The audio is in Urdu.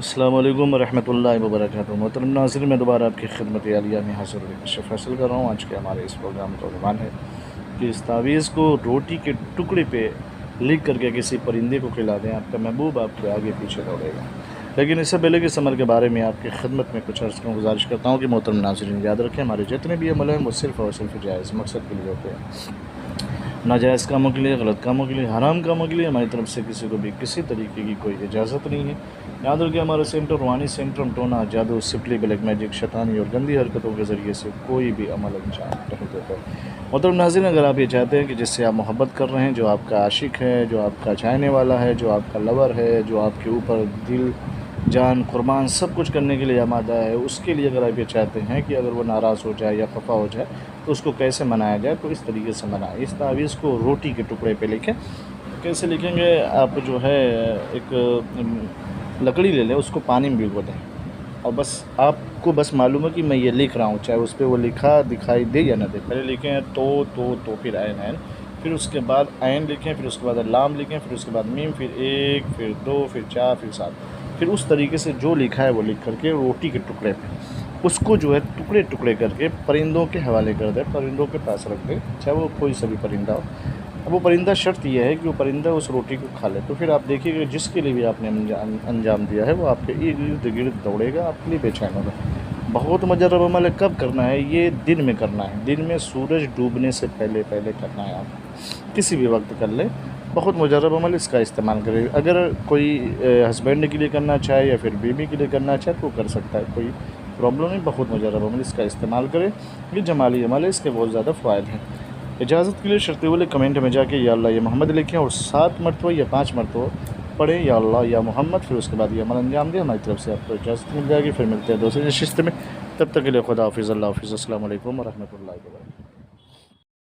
السلام علیکم ورحمۃ اللہ وبرکاتہ۔ محترم ناظرین، میں دوبارہ آپ کی خدمت عالیہ میں حاضر شف حاصل کر رہا ہوں۔ آج کے ہمارے اس پروگرام کا عنوان ہے کہ اس تعویذ کو روٹی کے ٹکڑے پہ لکھ کر کے کسی پرندے کو کھلا دیں، آپ کا محبوب آپ کے آگے پیچھے دوڑے گا۔ لیکن اس سے پہلے کہ اس عمل کے بارے میں آپ کی خدمت میں کچھ عرض کروں، گزارش کرتا ہوں کہ محترم ناظرین یاد رکھیں، ہمارے جتنے بھی عمل ہیں وہ صرف اور صرف جائز مقصد کے لیے ہوتے ہیں۔ ناجائز کاموں کے لیے، غلط کاموں کے لیے، حرام کاموں کے لیے ہماری طرف سے کسی کو بھی کسی طریقے کی کوئی اجازت نہیں ہے۔ یاد رکھیں، ہمارا سینٹر روحانی سینٹر ٹونا، جادو، سپلی، بلیک میجک، شیطانی اور گندی حرکتوں کے ذریعے سے کوئی بھی عمل انجام نہیں دیتا۔ محترم ناظرین، اگر آپ یہ چاہتے ہیں کہ جس سے آپ محبت کر رہے ہیں، جو آپ کا عاشق ہے، جو آپ کا چاہنے والا ہے، جو آپ کا لور ہے، جو آپ کے اوپر دل جان قربان سب کچھ کرنے کے لیے آمادہ ہے، اس کے لیے اگر آپ یہ چاہتے ہیں کہ اگر وہ ناراض ہو جائے یا خفا ہو جائے تو اس کو کیسے منایا جائے، تو اس طریقے سے منائیں۔ اس تعویذ کو روٹی کے ٹکڑے پہ لکھیں۔ کیسے لکھیں گے؟ آپ جو ہے ایک لکڑی لے لیں، اس کو پانی میں بھگو دیں، اور بس آپ کو بس معلوم ہے کہ میں یہ لکھ رہا ہوں، چاہے اس پہ وہ لکھا دکھائی دے یا نہ دے۔ پہلے لکھیں تو پھر عین، پھر اس کے بعد عین لکھیں، پھر اس کے بعد لام لکھیں، پھر اس کے بعد میم، پھر 1، پھر 2، پھر 4، پھر 7۔ پھر اس طریقے سے جو لکھا ہے وہ لکھ کر کے روٹی کے ٹکڑے پہ اس کو جو ہے ٹکڑے ٹکڑے کر کے پرندوں کے حوالے کر دیں، پرندوں کے پاس رکھ دیں، چاہے وہ کوئی سا بھی پرندہ ہو۔ اب وہ پرندہ، شرط یہ ہے کہ وہ پرندہ اس روٹی کو کھا لے، تو پھر آپ دیکھیے کہ جس کے لیے بھی آپ نے انجام دیا ہے وہ آپ کے ارد گرد دوڑے گا، آپ کے لیے بے چین ہوگا۔ بہت مجرب عمل ہے۔ کب کرنا ہے؟ یہ دن میں کرنا ہے، دن میں سورج ڈوبنے سے پہلے کرنا ہے۔ آپ کسی بھی وقت کر لیں، بہت مجرب عمل، اس کا استعمال کرے۔ اگر کوئی ہسبینڈ کے لیے کرنا چاہے یا پھر بیوی کے لیے کرنا چاہے تو وہ کر سکتا ہے، کوئی پرابلم نہیں۔ بہت مجرب عمل، اس کا استعمال کرے، یہ جمالی عمل ہے، اس کے بہت زیادہ فوائد ہیں۔ اجازت کے لیے شرط والے کمنٹ میں جا کے یا اللہ یا محمد لکھیں اور 7 مرتبہ یا 5 مرتبہ پڑھیں یا اللہ یا محمد، پھر اس کے بعد یہ عمل انجام دیں۔ ہماری طرف سے آپ کو اجازت مل جائے گی۔ پھر ملتے ہیں دوسری نشست میں، تب تک کے لیے خدا حافظ، اللہ حافظ، السلام علیکم ورحمۃ اللہ وبرکاتہ۔